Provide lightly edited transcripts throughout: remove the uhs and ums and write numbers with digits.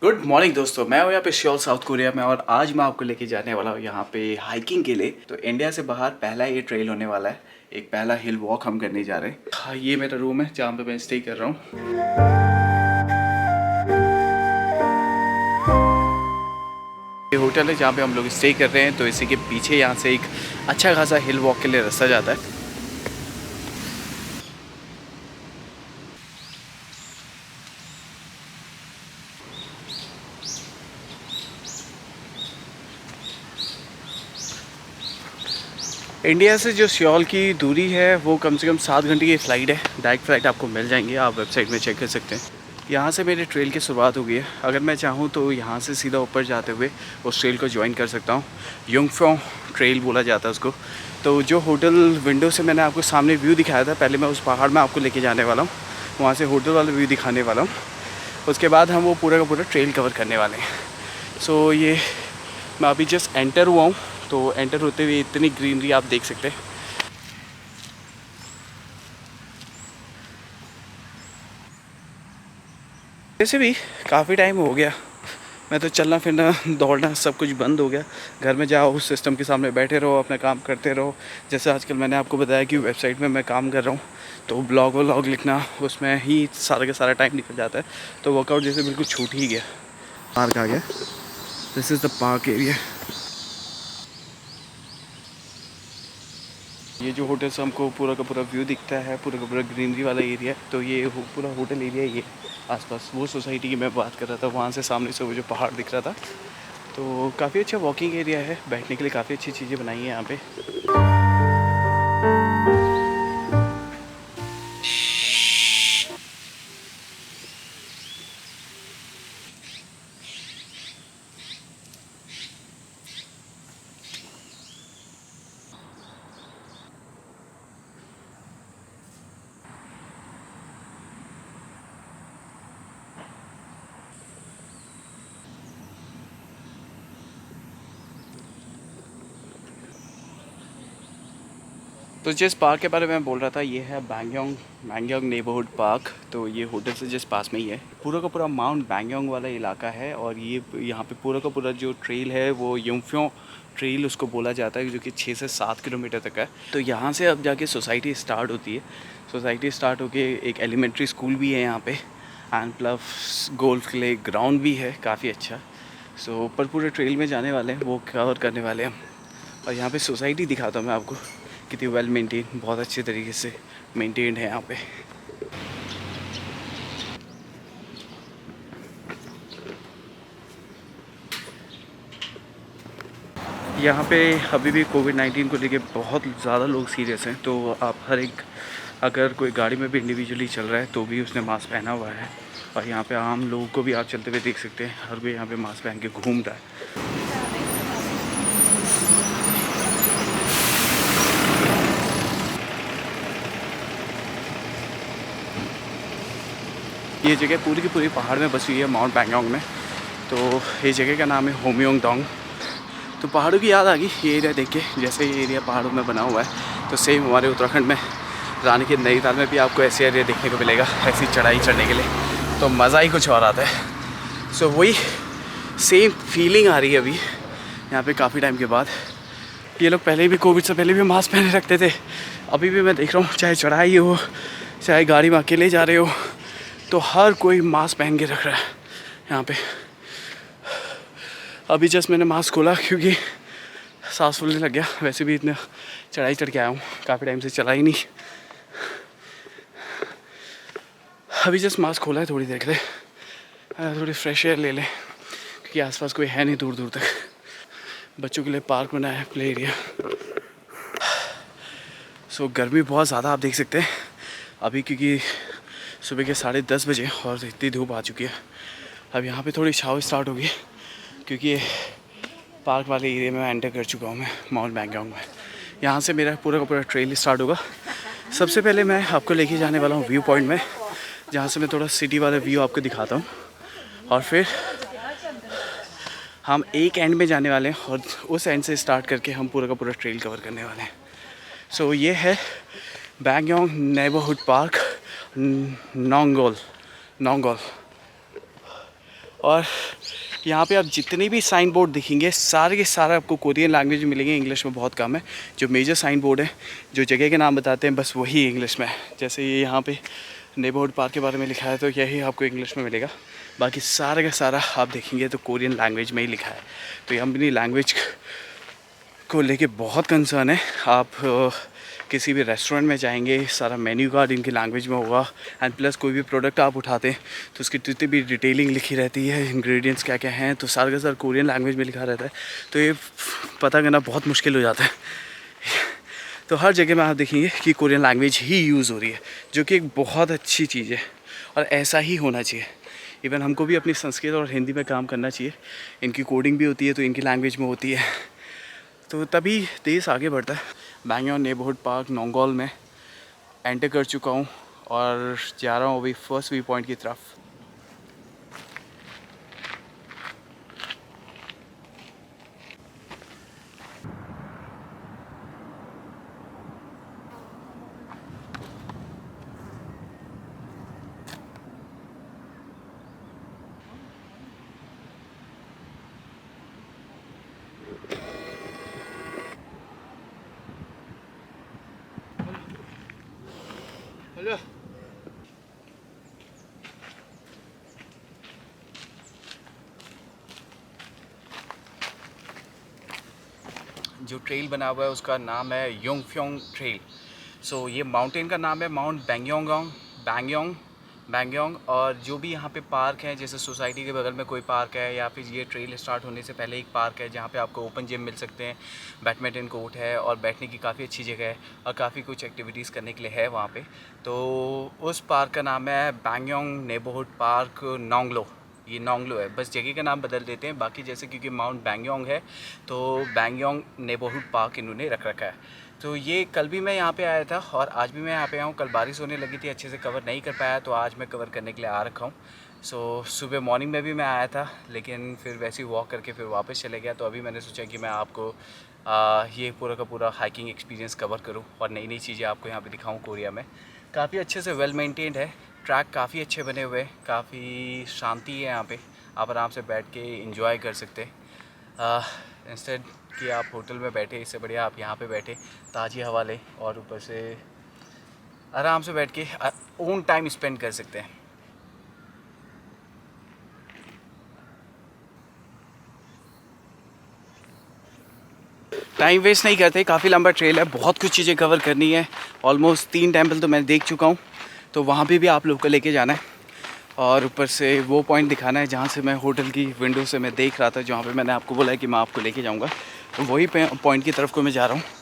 Good morning दोस्तों, मैं हूँ यहाँ पे सियोल साउथ कोरिया में और आज मैं आपको लेके जाने वाला हूँ यहाँ पे हाइकिंग के लिए। तो इंडिया से बाहर पहला ये ट्रेल होने वाला है, एक पहला हिल वॉक हम करने जा रहे हैं। हाँ, ये मेरा रूम है जहाँ पे मैं स्टे कर रहा हूँ। ये होटल है जहाँ पे हम लोग स्टे कर रहे हैं। तो इसी के पीछे यहाँ से एक अच्छा खासा हिल वॉक के लिए रास्ता जाता है। इंडिया से जो सियोल की दूरी है वो कम से कम 7 घंटे की फ़्लाइट है। डायरेक्ट फ़्लाइट आपको मिल जाएंगी, आप वेबसाइट में चेक कर सकते हैं। यहाँ से मेरे ट्रेल की शुरुआत हो गई है। अगर मैं चाहूँ तो यहाँ से सीधा ऊपर जाते हुए उस ट्रेल को ज्वाइन कर सकता हूँ। युंगफ्यों ट्रेल बोला जाता है उसको। तो जो होटल विंडो से मैंने आपको सामने व्यू दिखाया था, पहले मैं उस पहाड़ में आपको लेके जाने वाला हूँ, वहाँ से होटल वाला व्यू दिखाने वाला हूँ। उसके बाद हम वो पूरा का पूरा ट्रेल कवर करने वाले हैं। सो ये मैं अभी जस्ट एंटर हुआ हूँ, तो एंटर होते हुए इतनी ग्रीनरी आप देख सकते हैं। वैसे भी काफ़ी टाइम हो गया, मैं तो चलना फिरना दौड़ना सब कुछ बंद हो गया। घर में जाओ, उस सिस्टम के सामने बैठे रहो, अपना काम करते रहो। जैसे आजकल मैंने आपको बताया कि वेबसाइट में मैं काम कर रहा हूँ, तो ब्लॉग व्लॉग लिखना, उसमें ही सारा का सारा टाइम निकल जाता है। तो वर्कआउट जैसे बिल्कुल छूट ही गया। पार्क आ गया, this is the park area. ये जो होटल से हमको पूरा का पूरा व्यू दिखता है, पूरा का पूरा ग्रीनरी वाला एरिया है, तो ये पूरा होटल एरिया ये आसपास वो सोसाइटी की मैं बात कर रहा था, वहाँ से सामने से वो जो पहाड़ दिख रहा था। तो काफ़ी अच्छा वॉकिंग एरिया है, बैठने के लिए काफ़ी अच्छी चीज़ें बनाई हैं यहाँ पे। तो जिस पार्क के बारे में मैं बोल रहा था, ये है बैंगयोंग नेबरहुड पार्क। तो ये होटल से जिस पास में ही है, पूरा का पूरा माउंट बैंगयोंग वाला इलाका है। और ये यहाँ पे पूरा का पूरा जो ट्रेल है वो युंगफ्यों ट्रेल उसको बोला जाता है, जो कि 6 से 7 किलोमीटर तक है। तो यहाँ से अब जाके सोसाइटी स्टार्ट होती है। सोसाइटी स्टार्ट होके एक एलिमेंट्री स्कूल भी है यहाँ पे, एंड प्लस गोल्फ के लिए ग्राउंड भी है काफ़ी अच्छा। सो ऊपर पूरे ट्रेल में जाने वाले हैं, वो कवर करने वाले हैं। और यहाँ पे सोसाइटी दिखाता हूँ मैं आपको, कितनी वेल मेंटेन, बहुत अच्छे तरीके से मेंटेन्ड है यहाँ पे। यहाँ पे अभी भी कोविड-19 को लेके बहुत ज़्यादा लोग सीरियस हैं। तो आप हर एक, अगर कोई गाड़ी में भी इंडिविजुअली चल रहा है तो भी उसने मास्क पहना हुआ है। और यहाँ पे आम लोगों को भी आप चलते हुए देख सकते हैं, हर कोई यहाँ पे मास्क पहन के घूम रहा है। ये जगह पूरी की पूरी पहाड़ में बसी हुई है, माउंट बैंगयोंग में। तो ये जगह का नाम है होम्योंगडोंग। तो पहाड़ों की याद आ गई ये एरिया देख के। जैसे ये एरिया पहाड़ों में बना हुआ है, तो सेम हमारे उत्तराखंड में रानी की नैनीताल में भी आपको ऐसे एरिया देखने को मिलेगा, ऐसी चढ़ाई चढ़ने के लिए। तो मज़ा ही कुछ और आता है। सो वही सेम फीलिंग आ रही है अभी यहाँ पे काफ़ी टाइम के बाद। ये लोग पहले भी, कोविड से पहले भी मास्क पहने रखते थे। अभी भी मैं देख रहा हूँ, चाहे चढ़ाई हो, चाहे गाड़ी में अकेले जा रहे हो, तो हर कोई मास्क पहन के रख रहा है यहाँ पे। अभी जस्ट मैंने मास्क खोला क्योंकि सांस फूलने लग गया। वैसे भी इतना चढ़ाई चढ़ के आया हूँ, काफ़ी टाइम से चला ही नहीं। अभी जस्ट मास्क खोला है, थोड़ी देर के लिए थोड़ी फ्रेश एयर ले लें, क्योंकि आसपास कोई है नहीं दूर दूर तक। बच्चों के लिए पार्क बना है, प्ले एरिया। सो गर्मी बहुत ज़्यादा आप देख सकते हैं अभी, क्योंकि सुबह के 10:30 बजे और इतनी धूप आ चुकी है। अब यहाँ पे थोड़ी छाँव स्टार्ट होगी, क्योंकि पार्क वाले एरिया में एंटर कर चुका हूँ मैं माउंट बैंगयोंग में। यहाँ से मेरा पूरा का पूरा ट्रेल स्टार्ट होगा। सबसे पहले मैं आपको लेके जाने वाला हूँ व्यू पॉइंट में, जहाँ से मैं थोड़ा सिटी वाला व्यू आपको दिखाता हूँ। और फिर हम एक एंड में जाने वाले हैं और उस एंड से स्टार्ट करके हम पूरा का पूरा ट्रेल कवर करने वाले हैं। सो ये है बैंगयोंग नेबरहुड पार्क, नोंगोल। और यहाँ पे आप जितने भी साइन बोर्ड दिखेंगे सारे के सारे आपको कोरियन लैंग्वेज में मिलेंगे, इंग्लिश में बहुत कम है। जो मेजर साइन बोर्ड है, जो जगह के नाम बताते हैं, बस वही इंग्लिश में है। जैसे ये यहाँ पे नेबरहुड पार्क के बारे में लिखा है तो यही आपको इंग्लिश में मिलेगा, बाकी सारा का सारा आप देखेंगे तो कोरियन लैंग्वेज में ही लिखा है। तो ये अपनी लैंग्वेज को लेके बहुत कंसर्न है। आप किसी भी रेस्टोरेंट में जाएंगे, सारा मेन्यू कार्ड इनकी लैंग्वेज में होगा, एंड प्लस कोई भी प्रोडक्ट आप उठाते हैं तो उसकी जितनी भी डिटेलिंग लिखी रहती है, इंग्रेडिएंट्स क्या क्या हैं, तो सारा का सारा कोरियन लैंग्वेज में लिखा रहता है। तो ये पता करना बहुत मुश्किल हो जाता है। तो हर जगह में आप देखेंगे कि कोरियन लैंग्वेज ही यूज़ हो रही है, जो कि एक बहुत अच्छी चीज़ है और ऐसा ही होना चाहिए। इवन हमको भी अपनी संस्कृत और हिंदी में काम करना चाहिए। इनकी कोडिंग भी होती है तो इनकी लैंग्वेज में होती है, तो तभी देश आगे बढ़ता है। बैंगयोंग नेबरहुड पार्क नोंगोल में एंटर कर चुका हूँ और जा रहा हूँ अभी फर्स्ट व्यू पॉइंट की तरफ। जो ट्रेल बना हुआ है उसका नाम है योंगफ्योंग ट्रेल। सो ये माउंटेन का नाम है माउंट बैंगयोंग। और जो भी यहाँ पे पार्क है, जैसे सोसाइटी के बगल में कोई पार्क है या फिर ये ट्रेल स्टार्ट होने से पहले एक पार्क है जहाँ पे आपको ओपन जिम मिल सकते हैं, बैडमिंटन कोर्ट है और बैठने की काफ़ी अच्छी जगह है और काफ़ी कुछ एक्टिविटीज़ करने के लिए है वहाँ पे। तो उस पार्क का नाम है बैंगयोंग नेबरहुड पार्क नोंगलो। ये नोंगलो है, बस जगह का नाम बदल देते हैं। बाकी जैसे क्योंकि माउंट बैंगयोंग है तो बैंगयोंग नेबरहुड पार्क इन्होंने रख रखा है। तो ये कल भी मैं यहाँ पे आया था और आज भी मैं यहाँ पे आया हूँ। कल बारिश होने लगी थी, अच्छे से कवर नहीं कर पाया, तो आज मैं कवर करने के लिए आ रखा हूँ। सो सुबह मॉर्निंग में भी मैं आया था, लेकिन फिर वैसे ही वॉक करके फिर वापस चले गया। तो अभी मैंने सोचा कि मैं आपको ये पूरा का पूरा हाइकिंग एक्सपीरियंस कवर करूँ और नई नई चीज़ें आपको यहाँ पर दिखाऊँ। कोरिया में काफ़ी अच्छे से वेल मेंटेन्ड है, ट्रैक काफ़ी अच्छे बने हुए हैं, काफ़ी शांति है यहाँ पे, आप आराम से बैठ के इंजॉय कर सकते हैं। इंस्टेड कि आप होटल में बैठे, इससे बढ़िया आप यहाँ पे बैठे, ताज़ी हवा लें और ऊपर से आराम से बैठ के ओन टाइम स्पेंड कर सकते हैं। टाइम वेस्ट नहीं करते, काफ़ी लंबा ट्रेल है, बहुत कुछ चीज़ें कवर करनी है। ऑलमोस्ट 3 टेम्पल तो मैं देख चुका हूँ, तो वहाँ पे भी आप लोग को लेके जाना है और ऊपर से वो पॉइंट दिखाना है जहाँ से मैं होटल की विंडो से मैं देख रहा था, जहाँ पे मैंने आपको बोला है कि मैं आपको लेके जाऊँगा, तो वही पॉइंट की तरफ को मैं जा रहा हूँ।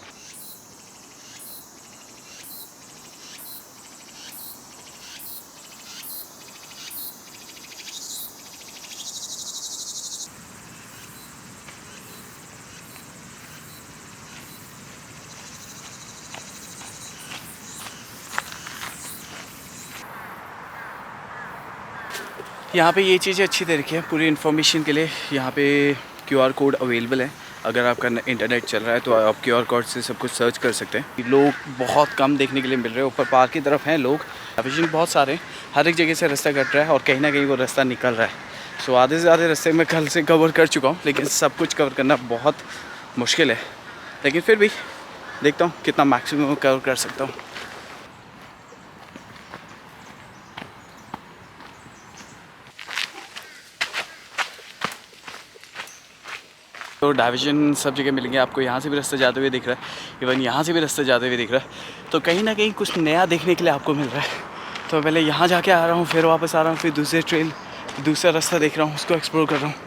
यहाँ पे ये चीज़ें अच्छी तरीके है, पूरी इन्फॉर्मेशन के लिए यहाँ पे QR कोड अवेलेबल है। अगर आपका इंटरनेट चल रहा है तो आप QR कोड से सब कुछ सर्च कर सकते हैं। लोग बहुत कम देखने के लिए मिल रहे हैं, ऊपर पार्क की तरफ हैं लोग, विजन बहुत सारे, हर एक जगह से रास्ता कट रहा है और कहीं ना कहीं वो रास्ता निकल रहा है। सो आधे से ज़्यादा रास्ते मैं कल से कवर कर चुका हूँ, लेकिन सब कुछ कवर करना बहुत मुश्किल है, लेकिन फिर भी देखता हूँ कितना मैक्सिमम कवर कर सकता हूँ। तो डाइवर्जन सब जगह मिलेंगे आपको, यहाँ से भी रास्ता जाते हुए दिख रहा है, इवन यहाँ से भी रास्ता जाते हुए दिख रहा है। तो कहीं ना कहीं कुछ नया देखने के लिए आपको मिल रहा है। तो पहले यहाँ जाके आ रहा हूँ, फिर वापस आ रहा हूँ, फिर दूसरे ट्रेल दूसरा रास्ता देख रहा हूँ, उसको एक्सप्लोर कर रहा हूँ।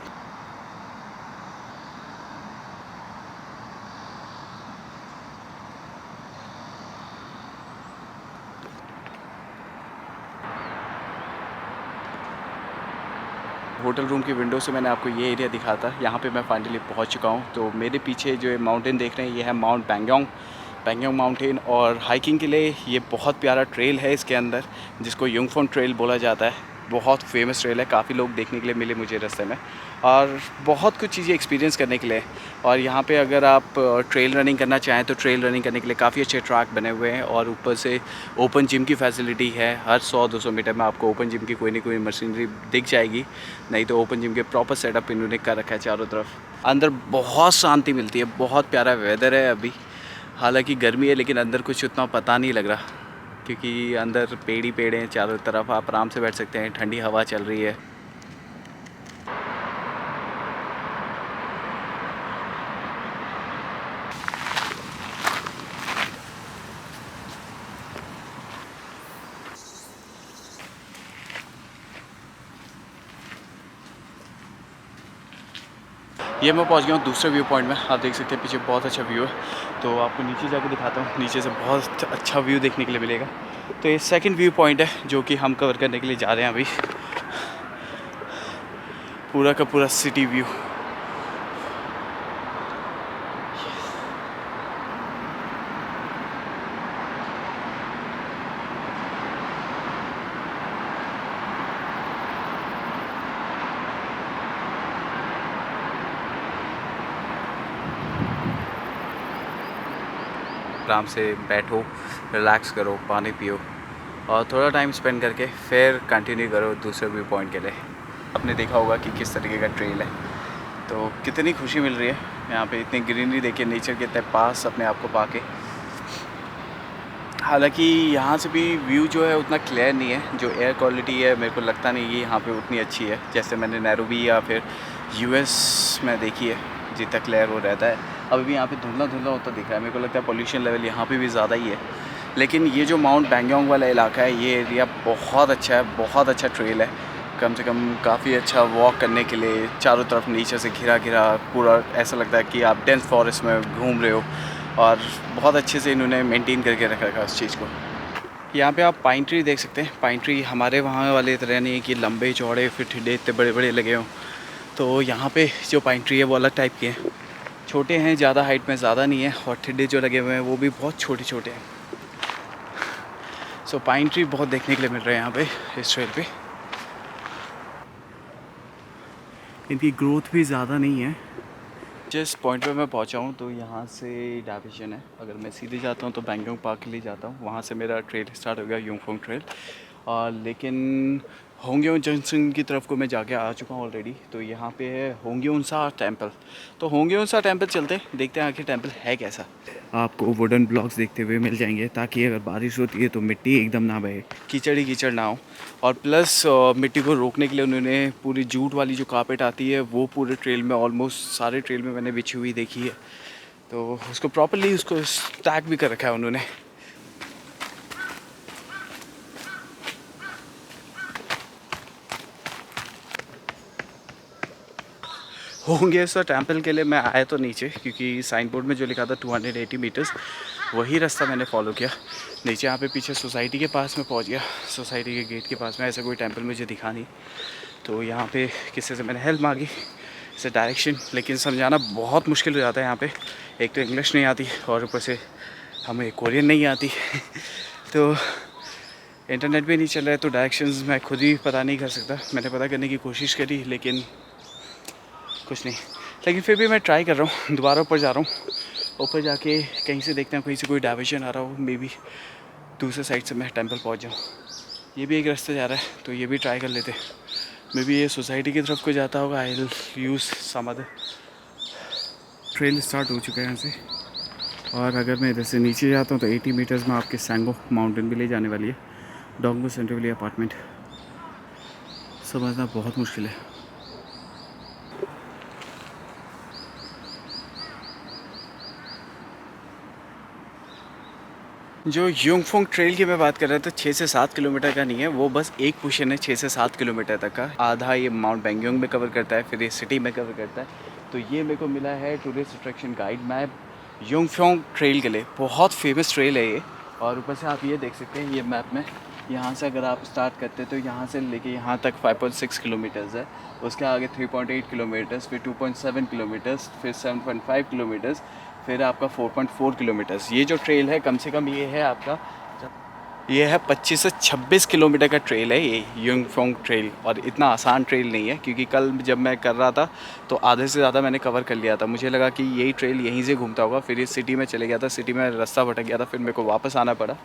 होटल रूम की विंडो से मैंने आपको ये एरिया दिखा था, यहाँ पे मैं फाइनली पहुँच चुका हूँ। तो मेरे पीछे जो माउंटेन देख रहे हैं ये है माउंट बैंगयोंग माउंटेन, और हाइकिंग के लिए ये बहुत प्यारा ट्रेल है इसके अंदर, जिसको योंगफोंग ट्रेल बोला जाता है। बहुत फेमस ट्रेल है, काफ़ी लोग देखने के लिए मिले मुझे रास्ते में और बहुत कुछ चीज़ें एक्सपीरियंस करने के लिए। और यहाँ पे अगर आप ट्रेल रनिंग करना चाहें तो ट्रेल रनिंग करने के लिए काफ़ी अच्छे ट्रैक बने हुए हैं और ऊपर से ओपन जिम की फैसिलिटी है। हर 100-200 मीटर में आपको ओपन जिम की कोई ना कोई मशीनरी दिख जाएगी, नहीं तो ओपन जिम के प्रॉपर सेटअप इन्होंने कर रखा है चारों तरफ। अंदर बहुत शांति मिलती है, बहुत प्यारा वेदर है अभी, हालांकि गर्मी है लेकिन अंदर कुछ उतना पता नहीं लग रहा क्योंकि अंदर पेड़ ही पेड़ हैं चारों तरफ, आप आराम से बैठ सकते हैं, ठंडी हवा चल रही है। ये मैं पहुंच गया हूँ दूसरे व्यू पॉइंट में, आप देख सकते हैं पीछे बहुत अच्छा व्यू है। तो आपको नीचे जाके दिखाता हूँ, नीचे से बहुत अच्छा व्यू देखने के लिए मिलेगा। तो ये सेकंड व्यू पॉइंट है जो कि हम कवर करने के लिए जा रहे हैं अभी, पूरा का पूरा सिटी व्यू। आराम से बैठो, रिलैक्स करो, पानी पियो और थोड़ा टाइम स्पेंड करके फिर कंटिन्यू करो दूसरे व्यू पॉइंट के लिए। आपने देखा होगा कि किस तरीके का ट्रेल है, तो कितनी खुशी मिल रही है यहाँ पे, इतनी ग्रीनरी देखिए, नेचर के इतने पास अपने आप को पाके। हालांकि यहाँ से भी व्यू जो है उतना क्लियर नहीं है, जो एयर क्वालिटी है मेरे को लगता नहीं ये यहाँ पे उतनी अच्छी है जैसे मैंने नैरोबी या फिर यूएस में देखी है, जितना क्लियर वो रहता है। अभी भी यहाँ पे धुंधला धुंधला होता दिख रहा है, मेरे को लगता है पोल्यूशन लेवल यहाँ पे भी ज़्यादा ही है। लेकिन ये जो माउंट बैंगयोंग वाला इलाका है, ये एरिया बहुत अच्छा है, बहुत अच्छा ट्रेल है, कम से कम काफ़ी अच्छा वॉक करने के लिए। चारों तरफ नीचे से घिरा घिरा पूरा ऐसा लगता है कि आप डेंस फॉरेस्ट में घूम रहे हो और बहुत अच्छे से इन्होंने मेंटेन करके रखा है उस चीज़ को। यहाँ पे आप पाइन ट्री देख सकते हैं। पाइन ट्री हमारे वहाँ वाले तरह नहीं है कि लंबे चौड़े फिर ठेडे इतने बड़े बड़े लगे हों, तो यहाँ पे जो पाइन ट्री है वो अलग टाइप के हैं, छोटे हैं, ज़्यादा हाइट में ज़्यादा नहीं है, और ठेडे जो लगे हुए हैं वो भी बहुत छोटे छोटे हैं। सो पाइन ट्री बहुत देखने के लिए मिल रहे हैं यहाँ पे इस ट्रेल पे। इनकी ग्रोथ भी ज़्यादा नहीं है। जिस पॉइंट पे मैं पहुंचा हूँ तो यहाँ से डाइवर्जन है, अगर मैं सीधे जाता हूँ तो बैंगयोंग पार्क के लिए जाता हूँ, वहाँ से मेरा ट्रेल स्टार्ट हो गया युमफोंग ट्रेल। लेकिन होंग्योंग जंक्शन की तरफ को मैं जाके आ चुका हूँ ऑलरेडी। तो यहाँ पे है होंग्योंसा टेंपल, तो होंग्योंसा टेंपल चलते हैं, देखते हैं आखिर टेंपल है कैसा। आपको वुडन ब्लॉक्स देखते हुए मिल जाएंगे ताकि अगर बारिश होती है तो मिट्टी एकदम ना बहे, कीचड़ ही कीचड़ ना हो। और प्लस मिट्टी को रोकने के लिए उन्होंने पूरी जूट वाली जो कारपेट आती है वो पूरे ट्रेल में, ऑलमोस्ट सारे ट्रेल में मैंने बिछी हुई देखी है, तो उसको प्रॉपरली उसको स्टैक भी कर रखा है उन्होंने। होंग्योंसा टेंपल के लिए मैं आया तो नीचे, क्योंकि साइन बोर्ड में जो लिखा था 280 मीटर्स वही रास्ता मैंने फॉलो किया। नीचे यहाँ पे पीछे सोसाइटी के पास में पहुँच गया, सोसाइटी के गेट के पास में। ऐसा कोई टेंपल मुझे दिखा नहीं, तो यहाँ पे किसी से मैंने हेल्प मांगी इसे डायरेक्शन, लेकिन समझाना बहुत मुश्किल हो जाता है यहाँ पे। एक तो इंग्लिश नहीं आती और ऊपर से हमें कोरियन नहीं आती तो इंटरनेट भी नहीं चल रहा है, तो डायरेक्शंस मैं खुद ही पता नहीं कर सकता। मैंने पता करने की कोशिश करी लेकिन कुछ नहीं, लेकिन फिर भी मैं ट्राई कर रहा हूँ, दोबारा ऊपर जा रहा हूँ। ऊपर जाके कहीं से देखते हैं, कहीं से कोई डाइवर्जन आ रहा हो, मे बी दूसरे साइड से मैं टेंपल पहुँच जाऊँ। ये भी एक रास्ता जा रहा है तो ये भी ट्राई कर लेते, मे बी ये सोसाइटी की तरफ को जाता होगा। I will use some other. Trail start हो चुका है यहाँ से, और अगर मैं इधर से नीचे जाता हूँ तो 80 मीटर्स में आपके सैंगो माउंटेन भी ले जाने वाली है। डोंगो सेंट्रल अपार्टमेंट समझना बहुत मुश्किल है। जो युमफोंग ट्रेल की मैं बात कर रहा था 6 से 7 किलोमीटर का नहीं है, वो बस एक पोर्शन है 6 से 7 किलोमीटर तक का। आधा ये माउंट बैंगयोंग में कवर करता है, फिर ये सिटी में कवर करता है। तो ये मेरे को मिला है टूरिस्ट अट्रैक्शन गाइड मैप युमफोंग ट्रेल के लिए। बहुत फेमस ट्रेल है ये, और ऊपर से आप ये देख सकते हैं ये मैप में, यहाँ से अगर आप स्टार्ट करते हैं तो यहाँ से लेके यहाँ तक 5.6 किलोमीटर्स है, उसके आगे 3.8 किलोमीटर्स, फिर 2.7 किलोमीटर्स, फिर 7.5 किलोमीटर्स, फिर आपका 4.4 किलोमीटर्स। ये जो ट्रेल है कम से कम ये है आपका ये है 25 से 26 किलोमीटर का ट्रेल है ये युंगफोंग ट्रेल, और इतना आसान ट्रेल नहीं है क्योंकि कल जब मैं कर रहा था तो आधे से ज़्यादा मैंने कवर कर लिया था। मुझे लगा कि यही ट्रेल यहीं से घूमता होगा, फिर इस सिटी में चले गया था, सिटी में रास्ता भटक गया था, फिर मेरे को वापस आना पड़ा।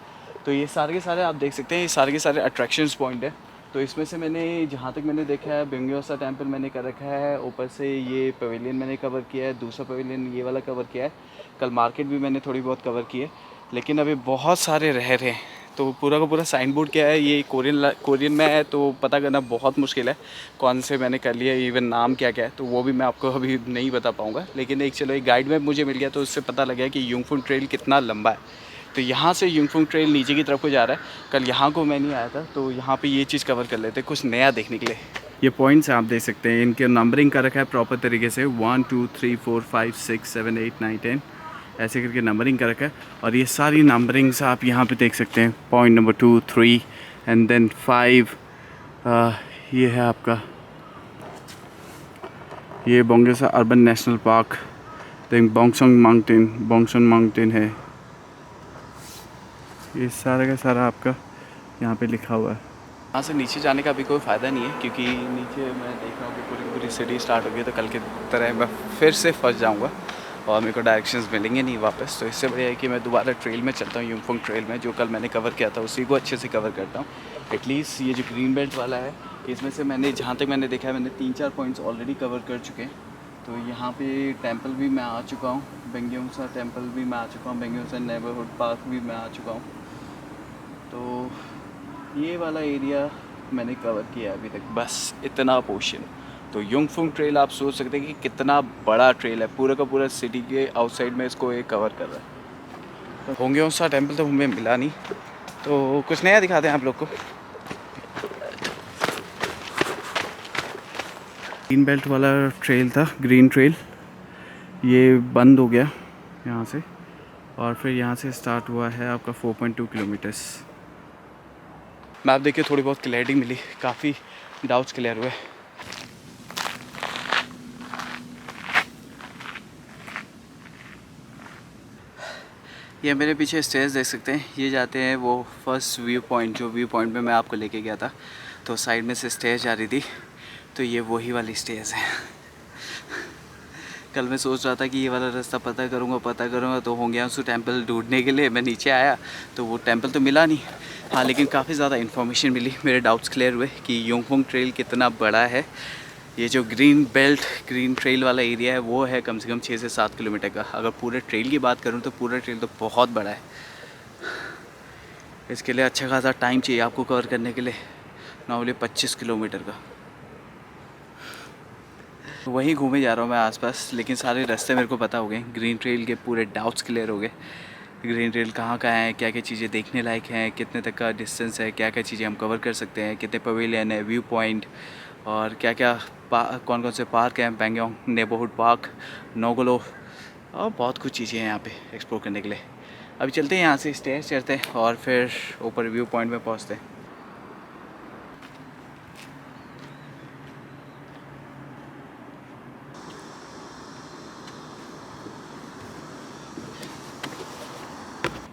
तो ये सारे के सारे आप देख सकते हैं, ये सारे के सारे अट्रैक्शंस पॉइंट है। तो इसमें से मैंने जहाँ तक मैंने देखा है बेंगयोसा टेम्पल मैंने कर रखा है, ऊपर से ये पवेलियन मैंने कवर किया है, दूसरा पवेलियन ये वाला कवर किया है, कल मार्केट भी मैंने थोड़ी बहुत कवर की है, लेकिन अभी बहुत सारे रह रहे हैं। तो पूरा का पूरा साइन बोर्ड क्या है, ये कोरियन में है, तो पता करना बहुत मुश्किल है कौन से मैंने कर लिया, इवन नाम क्या क्या है, तो वो भी मैं आपको अभी नहीं बता पाऊँगा। लेकिन एक चलो एक गाइड मैप मुझे मिल गया, तो उससे पता लग गया कि युंगफुंग ट्रेल कितना लंबा है। तो यहाँ से युंगफुंग ट्रेल नीचे की तरफ को जा रहा है। कल यहाँ को मैं नहीं आया था, तो यहाँ पे ये चीज़ कवर कर लेते कुछ नया देखने के लिए। ये पॉइंट्स आप देख सकते हैं, इनके नंबरिंग कर रखा है प्रॉपर तरीके से, 1 2 3 4 5 6 7 8 9 10 ऐसे करके नंबरिंग कर रखा है। और ये सारी नंबरिंग्स आप यहाँ पे देख सकते हैं, पॉइंट नंबर 2 3 एंड देन 5। ये है आपका ये बोंगयोसा अर्बन नेशनल पार्क, देन बोंगसोंग माउंटेन है। ये सारा का सारा आपका यहाँ पे लिखा हुआ है। यहाँ से नीचे जाने का अभी कोई फ़ायदा नहीं है क्योंकि नीचे मैं देख रहा हूँ कि पूरी पूरी सिटी स्टार्ट हो गई, तो कल की तरह मैं फिर से फंस जाऊँगा और मेरे को डायरेक्शंस मिलेंगे नहीं वापस। तो इससे बढ़िया है कि मैं दोबारा ट्रेल में चलता हूँ, युंगफोंग ट्रेल में, जो कल मैंने कवर किया था उसी को अच्छे से कवर करता हूँ। एटलीस्ट ये जो ग्रीन बेल्ट वाला है, इसमें से मैंने जहाँ तक मैंने देखा है, मैंने 3-4 पॉइंट्स ऑलरेडी कवर कर चुके हैं। तो यहाँ पे टेंपल भी मैं आ चुका हूँ, बेंगयोसा टेंपल भी मैं आ चुका हूँ, बेंगयोसा नेबरहुड पार्क भी मैं आ चुका हूँ। तो ये वाला एरिया मैंने कवर किया अभी तक, बस इतना पोर्शन। तो युंगफुंग ट्रेल आप सोच सकते हैं कि कितना बड़ा ट्रेल है, पूरा का पूरा सिटी के आउटसाइड में इसको ये कवर कर रहा है। तो होंगयोसा टेंपल तो हमें मिला नहीं, तो कुछ नया दिखाते हैं आप लोग को। ग्रीन बेल्ट वाला ट्रेल था, ग्रीन ट्रेल, ये बंद हो गया यहाँ से, और फिर यहाँ से स्टार्ट हुआ है आपका 4.2 किलोमीटर्स। मैप देखिए थोड़ी बहुत क्लैरिटी मिली, काफ़ी डाउट्स क्लियर हुए। ये मेरे पीछे स्टेज देख सकते हैं, ये जाते हैं वो फर्स्ट व्यू पॉइंट, जो व्यू पॉइंट में मैं आपको लेके गया था। तो साइड में से स्टेज जा रही थी, तो ये वही वाली स्टेज है। कल मैं सोच रहा था कि ये वाला रास्ता पता करूँगा, तो होंगयांसू टेंपल ढूंढने के लिए मैं नीचे आया, तो वो टेंपल तो मिला नहीं। हाँ, लेकिन काफ़ी ज़्यादा इन्फॉर्मेशन मिली, मेरे डाउट्स क्लियर हुए कि युंगफोंग ट्रेल कितना बड़ा है। ये जो ग्रीन बेल्ट ग्रीन ट्रेल वाला एरिया है वो है कम से कम 6 से 7 किलोमीटर का। अगर पूरे ट्रेल की बात करूँ तो पूरा ट्रेल तो बहुत बड़ा है। इसके लिए अच्छा खासा टाइम चाहिए आपको कवर करने के लिए, नॉर्मली 25 किलोमीटर का। वहीं घूमे जा रहा हूँ मैं आसपास, लेकिन सारे रास्ते मेरे को पता हो गए, ग्रीन ट्रेल के पूरे डाउट्स क्लियर हो गए। ग्रीन ट्रेल कहाँ है, क्या क्या चीज़ें देखने लायक हैं, कितने तक का डिस्टेंस है, क्या क्या चीज़ें हम कवर कर सकते हैं, कितने पवेलियन है, व्यू पॉइंट, और क्या क्या कौन कौन से पार्क हैं, बैंगयोंग नेबरहुड पार्क, नोगलो, और बहुत कुछ चीज़ें हैं यहाँ पे एक्सप्लोर करने के लिए। अभी चलते हैं यहाँ से, स्टेज चढ़ते हैं और फिर ऊपर व्यू पॉइंट में पहुँचते हैं।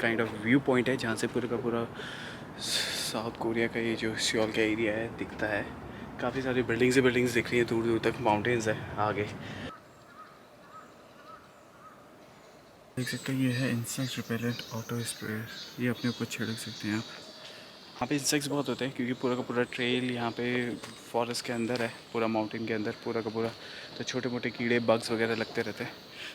काइंड ऑफ व्यू पॉइंट है जहाँ से पूरा का पूरा साउथ कोरिया का ये जो सियोल का एरिया है दिखता है। काफ़ी सारी बिल्डिंग्स दिख रही हैं, दूर दूर तक माउंटेन्स है आगे। देख सकते हैं ये है इंसेक्ट रिपेलेंट ऑटो स्प्रे, ये अपने ऊपर छिड़क सकते हैं आप। यहाँ पे इंसेक्ट्स बहुत होते हैं क्योंकि पूरा का पूरा ट्रेल यहाँ पे फॉरेस्ट के अंदर है, पूरा माउंटेन के अंदर पूरा का पूरा। तो छोटे मोटे कीड़े बग्स वगैरह लगते रहते हैं,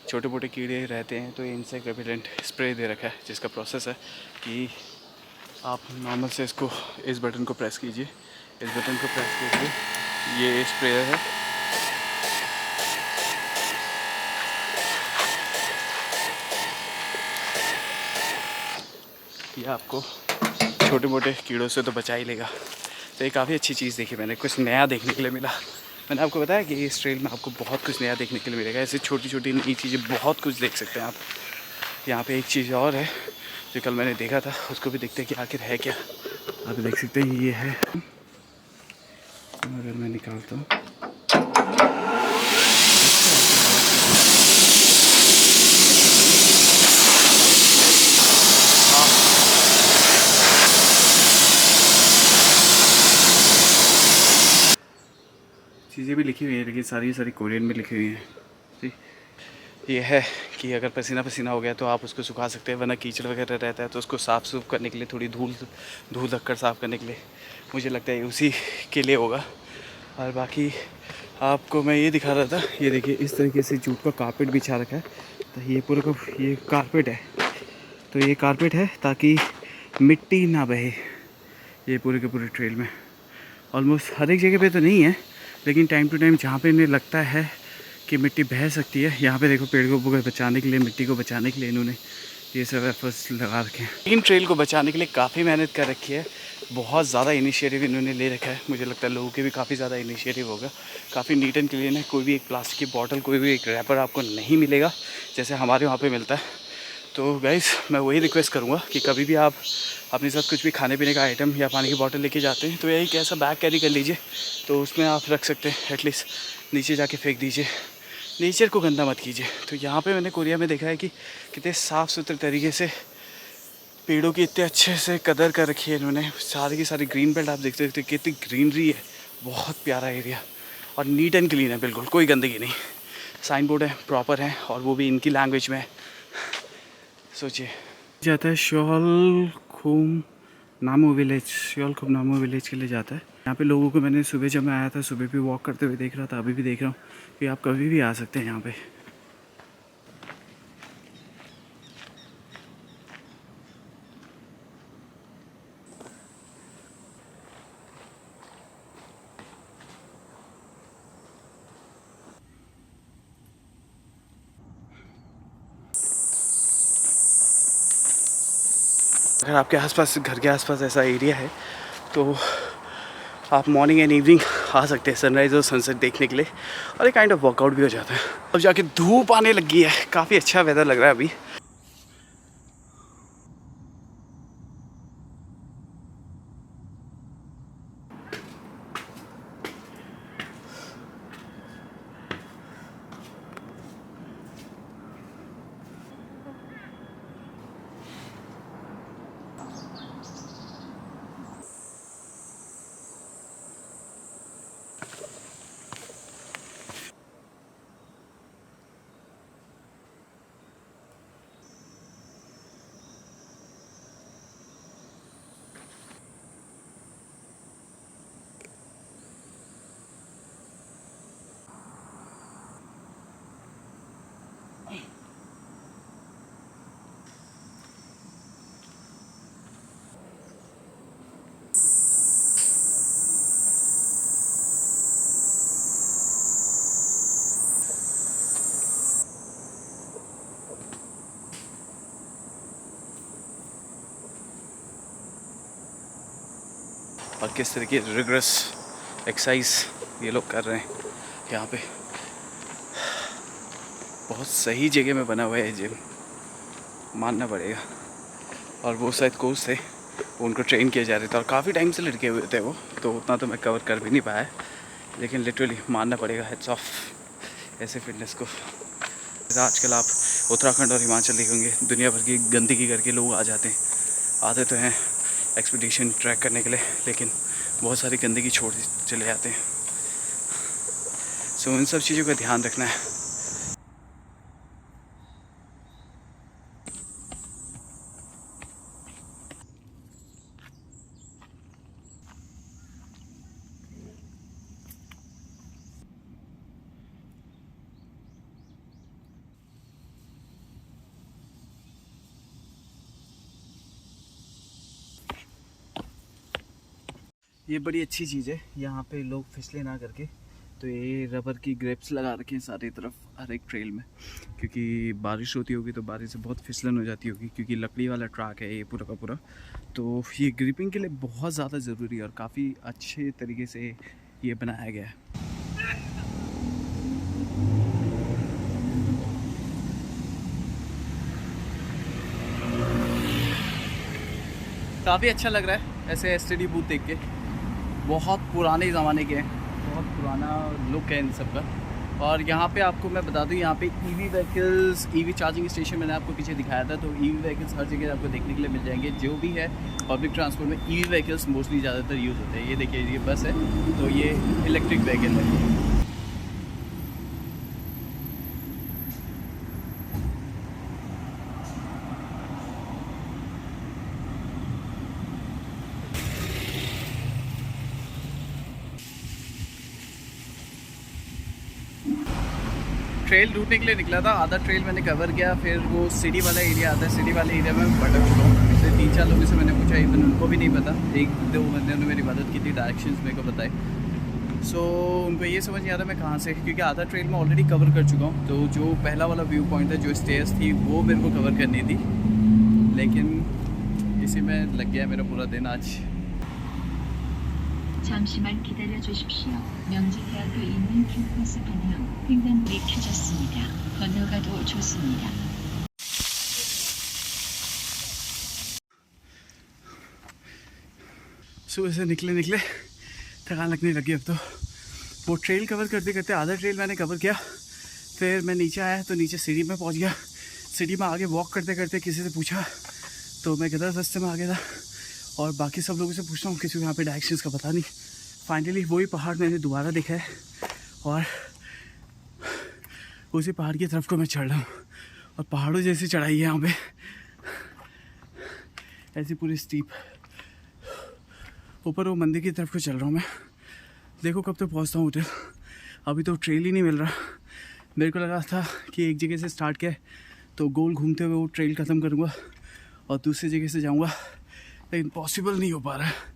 छोटे मोटे कीड़े रहते हैं। तो इंसेक्ट रिपेलेंट स्प्रे दे रखा है, जिसका प्रोसेस है कि आप नॉर्मल से इसको इस बटन को प्रेस कीजिए, इस बटन को प्रेस कीजिए, ये स्प्रेयर है। ये आपको छोटे मोटे कीड़ों से तो बचा ही लेगा। तो ये काफ़ी अच्छी चीज़ देखी मैंने, कुछ नया देखने के लिए मिला। मैंने आपको बताया कि इस ट्रेल में आपको बहुत कुछ नया देखने के लिए मिलेगा। ऐसी छोटी छोटी नई चीज़ें बहुत कुछ देख सकते हैं आप। यहाँ पे एक चीज़ और है जो कल मैंने देखा था, उसको भी देखते हैं कि आखिर है क्या। आप देख सकते हैं ये है, अगर मैं निकालता हूँ, चीज़ें भी लिखी हुई हैं, लेकिन सारी सारी कोरियन में लिखी हुई हैं जी। ये है कि अगर पसीना पसीना हो गया तो आप उसको सुखा सकते हैं, वरना कीचड़ वगैरह रहता है तो उसको साफ़ सूफ करने के लिए, थोड़ी धूल धूल धक्कर साफ़ करने के लिए मुझे लगता है उसी के लिए होगा। और बाकी आपको मैं ये दिखा रहा था, ये देखिए इस तरीके से जूट का कारपेट बिछा रखा है। तो ये पूरा का ये कारपेट है, तो ये कारपेट है ताकि मिट्टी ना बहे ये पूरे के पूरे ट्रेल में। ऑलमोस्ट हर एक जगह पे तो नहीं है, लेकिन टाइम टू टाइम जहाँ पे इन्हें लगता है कि मिट्टी बह सकती है, यहाँ पे देखो पेड़ को बचाने के लिए, मिट्टी को बचाने के लिए इन्होंने ये सब एफर्ट्स लगा रखे हैं। इन ट्रेल को बचाने के लिए काफ़ी मेहनत कर रखी है, बहुत ज़्यादा इनिशिएटिव इन्होंने ले रखा है। मुझे लगता है लोगों के भी काफ़ी ज़्यादा इनिशिएटिव होगा, काफ़ी नीट एंड क्लीन है। कोई भी एक प्लास्टिक की बॉटल, कोई भी एक रैपर आपको नहीं मिलेगा जैसे हमारे वहाँ पर मिलता है। तो गाइस मैं वही रिक्वेस्ट करूँगा कि कभी भी आप अपने साथ कुछ भी खाने पीने का आइटम या पानी की बोतल लेके जाते हैं तो यही कैसा बैग कैरी कर लीजिए, तो उसमें आप रख सकते हैं। एटलीस्ट नीचे जाके फेंक दीजिए, नेचर को गंदा मत कीजिए। तो यहाँ पे मैंने कोरिया में देखा है कि कितने साफ़ सुथरे तरीके से पेड़ों की इतने अच्छे से कदर कर रखी है इन्होंने। सारी की सारी ग्रीन बेल्ट आप देखते देखते कितनी ग्रीनरी है, बहुत प्यारा एरिया और नीट एंड क्लीन है, बिल्कुल कोई गंदगी नहीं। साइन बोर्ड है प्रॉपर है और वो भी इनकी लैंग्वेज में है। सोचिए जाता है श्योलखुम नामो विलेज, श्योलखुम नामो विलेज के लिए जाता है। यहाँ पे लोगों को मैंने सुबह जब मैं आया था सुबह भी वॉक करते हुए देख रहा था, अभी भी देख रहा हूँ कि आप कभी भी आ सकते हैं यहाँ पे। अगर आपके आसपास, घर के आसपास ऐसा एरिया है तो आप मॉर्निंग एंड इवनिंग आ सकते हैं सनराइज़ और सनसेट देखने के लिए, और एक काइंड ऑफ वर्कआउट भी हो जाता है। अब जाके धूप आने लगी है, काफ़ी अच्छा वेदर लग रहा है अभी। और किस तरीके रिग्रेस एक्सरसाइज ये लोग कर रहे हैं यहाँ पे। बहुत सही जगह में बना हुआ है जिम, मानना पड़ेगा। और वो शायद कोच थे, वो उनको ट्रेन किए जा रहे थे और काफ़ी टाइम से लड़के हुए थे वो, तो उतना तो मैं कवर कर भी नहीं पाया, लेकिन लिटरली मानना पड़ेगा हेड्स ऑफ ऐसे फिटनेस को। आजकल आप उत्तराखंड और हिमाचल देखेंगे, दुनिया भर की गंदगी करके लोग आ जाते हैं, आते तो हैं एक्सपीडिशन ट्रैक करने के लिए, लेकिन बहुत सारी गंदगी छोड़ चले जाते हैं। सो इन सब चीज़ों का ध्यान रखना है। ये बड़ी अच्छी चीज़ है, यहाँ पे लोग फिसले ना करके, तो ये रबर की ग्रिप्स लगा रखे हैं सारी तरफ हर एक ट्रेल में, क्योंकि बारिश होती होगी तो बारिश से बहुत फिसलन हो जाती होगी, क्योंकि लकड़ी वाला ट्रैक है ये पूरा का पूरा। तो ये ग्रिपिंग के लिए बहुत ज़्यादा ज़रूरी है और काफ़ी अच्छे तरीके से ये बनाया गया है। काफ़ी अच्छा लग रहा है ऐसे एसटीडी बूथ देख के, बहुत पुराने ज़माने के हैं, बहुत पुराना लुक है इन सब का। और यहाँ पे आपको मैं बता दूँ, यहाँ पे EV vehicles, EV charging station मैंने आपको पीछे दिखाया था, तो ईवी व्हीकल्स हर जगह आपको देखने के लिए मिल जाएंगे। जो भी है पब्लिक ट्रांसपोर्ट में ईवी व्हीकल्स मोस्टली ज़्यादातर यूज़ होते हैं। ये देखिए, ये बस है तो ये इलेक्ट्रिक व्हीकल है। ट्रेल ढूंढने के लिए निकला था, आधा ट्रेल मैंने कवर किया, फिर वो सिटी वाला एरिया आता है, सिटी वाले एरिया में भटक चुका हूँ। फिर 3-4 लोगों से मैंने पूछा, इवन उनको भी नहीं पता। 1-2 बंदे ने मेरी मदद की थी, डायरेक्शंस मेरे को बताए। सो उनको ये समझ नहीं आ रहा मैं कहाँ से, क्योंकि आधा ट्रेल मैं ऑलरेडी कवर कर चुका हूँ। तो जो पहला वाला व्यू पॉइंट था, जो स्टेयर्स थी, वो मेरे को कवर करनी थी, लेकिन इसी में लग गया मेरा पूरा दिन आज। 잠시만 기다려 주십시오. 명지대학교 있는 캠퍼스 방향 횡단불이 켜졌습니다. 건너가도 좋습니다. सुबह से निकले थकान लगने लगी अब तो। वो ट्रेल कवर करते करते आधा ट्रेल मैंने कवर किया, फिर मैं नीचे आया तो नीचे सिटी में पहुंच गया। सिटी में आगे वॉक करते करते किसी से पूछा तो मैं गलत रास्ते में आ गया था, और बाकी सब लोगों से पूछता हूँ, किसी को यहाँ पे डायरेक्शंस का पता नहीं। फाइनली वही पहाड़ मैंने दोबारा देखा है, और उसी पहाड़ की तरफ को मैं चढ़ रहा हूँ। और पहाड़ों जैसी चढ़ाई है यहाँ पे, ऐसी पूरी स्टीप। ऊपर वो मंदिर की तरफ को चल रहा हूँ मैं। देखो कब तक पहुँचता हूँ होटल। अभी तो ट्रेल ही नहीं मिल रहा। मेरे को लगा था कि एक जगह से स्टार्ट किया तो गोल घूमते हुए वो ट्रेल ख़त्म करूँगा और दूसरी जगह से जाऊँगा, लेकिन पॉसिबल नहीं हो पा रहा है।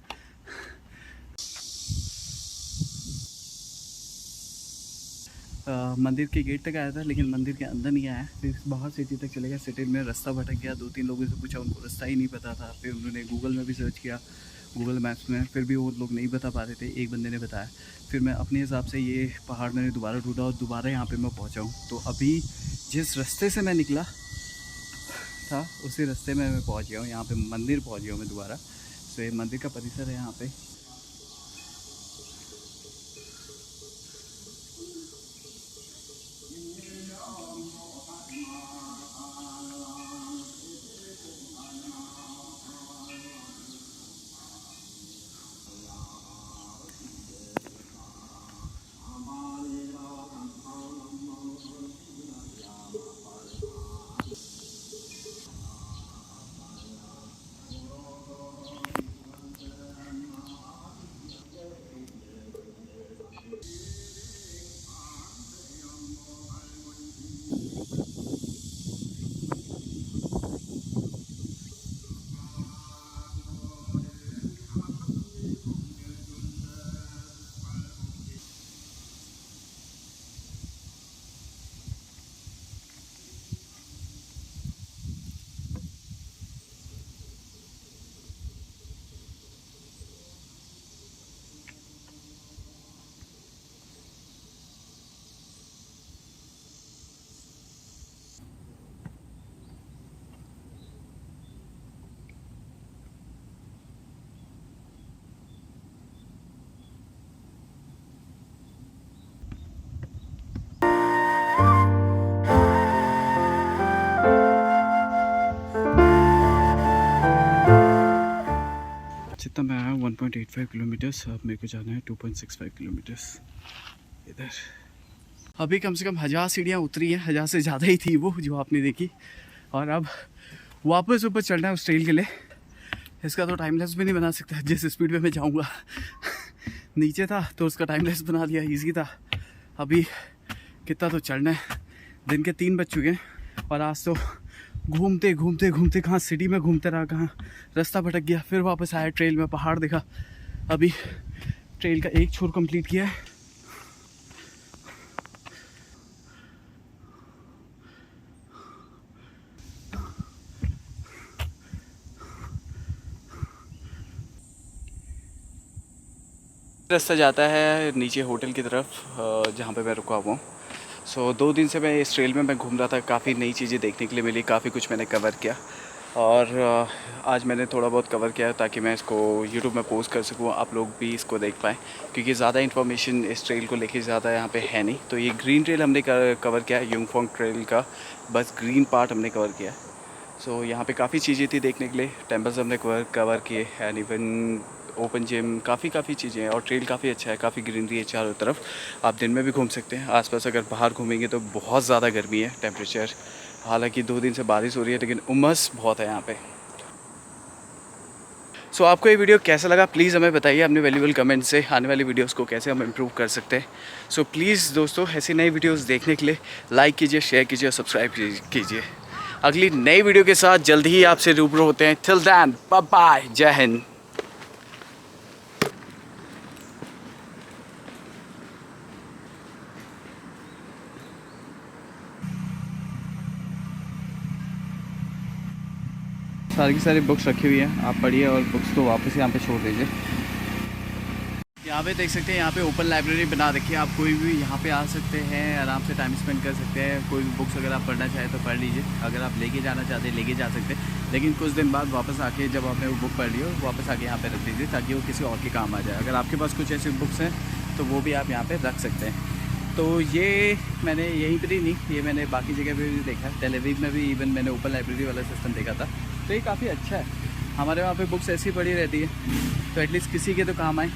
मंदिर के गेट तक आया था, लेकिन मंदिर के अंदर नहीं आया। फिर बाहर सिटी तक चले गया। सिटी में रास्ता भटक गया। 2-3 लोगों से पूछा, उनको रास्ता ही नहीं पता था। फिर उन्होंने गूगल में भी सर्च किया, गूगल मैप्स में, फिर भी वो लोग नहीं बता पा रहे थे। एक बंदे ने बताया। फिर मैं अपने हिसाब से ये पहाड़ मैंने दोबारा ढूंढा और दोबारा यहाँ पे मैं पहुँचा हूँ। तो अभी जिस रास्ते से मैं निकला था उसी रास्ते में मैं पहुँच गया हूँ। यहाँ पे मंदिर पहुँच गया हूँ मैं दोबारा। तो ये मंदिर का परिसर है यहाँ पे। जितना मैं आया 1.85 किलोमीटर्स, अब मेरे को जाना है 2.65 किलोमीटर्स इधर। अभी कम से कम 1000 सीढ़ियाँ उतरी हैं, 1000 से ज़्यादा ही थी वो जो आपने देखी। और अब वापस ऊपर चढ़ना है उस ट्रेल के लिए। इसका तो टाइमलेस भी नहीं बना सकता जिस स्पीड में मैं जाऊँगा। नीचे था तो उसका टाइमलेस बना दिया, ईजी था। अभी कितना तो चढ़ना है। दिन के 3 बज चुके हैं और आज तो घूमते घूमते घूमते कहाँ सिटी में घूमते रहा, कहाँ रास्ता भटक गया। फिर वापस आया, ट्रेल में पहाड़ देखा। अभी ट्रेल का एक छोर कंप्लीट किया है। रास्ता जाता है नीचे होटल की तरफ, जहाँ पे मैं रुका हुआ हूँ। सो 2 दिन से मैं इस ट्रेल में मैं घूम रहा था। काफ़ी नई चीज़ें देखने के लिए मिली, काफ़ी कुछ मैंने कवर किया। और आज मैंने थोड़ा बहुत कवर किया ताकि मैं इसको यूट्यूब में पोस्ट कर सकूँ, आप लोग भी इसको देख पाएँ, क्योंकि ज़्यादा इन्फॉर्मेशन इस ट्रेल को लेके ज़्यादा यहाँ पे है नहीं। तो ये ग्रीन ट्रेल हमने कवर किया है, युंगफोंग ट्रेल का बस ग्रीन पार्ट हमने कवर किया। सो यहाँ पे काफ़ी चीज़ें थी देखने के लिए, टेम्पल्स हमने कवर किए एंड इवन ओपन जिम, काफ़ी चीज़ें हैं। और ट्रेल काफ़ी अच्छा है, काफ़ी ग्रीनरी है चारों तरफ। आप दिन में भी घूम सकते हैं। आसपास अगर बाहर घूमेंगे तो बहुत ज़्यादा गर्मी है, टेम्परेचर हालांकि 2 दिन से बारिश हो रही है लेकिन उमस बहुत है यहाँ पे। सो आपको ये वीडियो कैसा लगा प्लीज़ हमें बताइए अपने वैल्यूबल कमेंट से, आने वाली वीडियोस को कैसे हम इम्प्रूव कर सकते हैं। सो प्लीज़ दोस्तों, ऐसी नई वीडियोस देखने के लिए लाइक कीजिए, शेयर कीजिए और सब्सक्राइब कीजिए। अगली नई वीडियो के साथ जल्द ही आपसे रूबरू होते हैं। टिल देन बाय बाय, जय हिंद। सारी की सारी बुक्स रखी हुई हैं, आप पढ़िए और बुक्स को वापस यहाँ पे छोड़ दीजिए। यहाँ पे देख सकते हैं, यहाँ पे ओपन लाइब्रेरी बना रखी है। आप कोई भी यहाँ पे आ सकते हैं, आराम से टाइम स्पेंड कर सकते हैं। कोई भी बुक्स अगर आप पढ़ना चाहें तो पढ़ लीजिए, अगर आप लेके जाना चाहते हैं लेके जा सकते हैं। लेकिन कुछ दिन बाद वापस आके जब आपने वो बुक पढ़ ली हो, वापस आके यहाँ पे रख दीजिए ताकि वो किसी और के काम आ जाए। अगर आपके पास कुछ ऐसी बुक्स हैं तो वो भी आप यहाँ पर रख सकते हैं। तो ये मैंने यहीं पर ही नहीं, ये मैंने बाकी जगह पर भी देखा है। टेल अवीव में भी इवन मैंने ओपन लाइब्रेरी वाला सिस्टम देखा था, तो ये काफ़ी अच्छा है। हमारे वहाँ पे बुक्स ऐसी पड़ी रहती है तो एटलीस्ट किसी के तो काम आए।